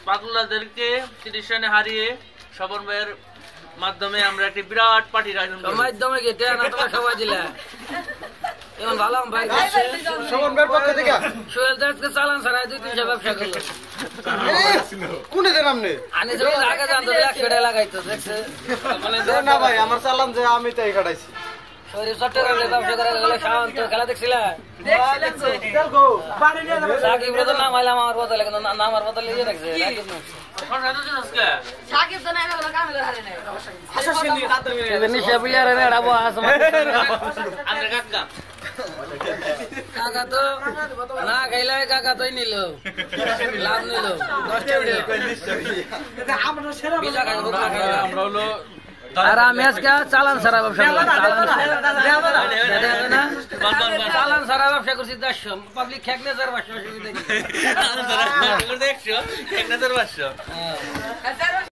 পাগলাদেরকে সিটিশনে হারিয়ে স্বপন ভাইয়ের মাধ্যমে আমরা একটি বিরাট পার্টির আয়োজন করি। মাধ্যমে গেটে না তোমরা সবাই দিলা এমন ভালো ভাই স্বপন ভাইয়ের পক্ষ থেকে সোহেল দাসকে চালান ছাড়াই 2-3 ব্যবসা করলো কোনে দেন আপনি আনি যে আগে জানতো 100 টাকা লাগাইতো দেখছে মানে না ভাই আমার চালান যে আমি তাই কাটাইছি শরীর চট্টগ্রামে ব্যবসা করে গেলে শান্ত খেলা দেখছিলা সাকিব রে তো নাম আইলাম আমার বদলে কিন্তু নামার বদলে ইয়ে রাখছে সাকিব তো নাই বলা কাম করে হারে নাই আচ্ছা শুনি তাড়াতাড়ি নিশা প্লেয়ার রে রাবো আসমা আমরা কাকা কাকা তো না খাইলে কাকা তোই নিল লাভ নিল 10 টাকা আমরা সেরা আমরা হলো আর আমি আজকে চালান সারা ব্যবসা চালান সারা ব্যবসা করছি 100 পাবলিক খেকলে 400 অসুবিধা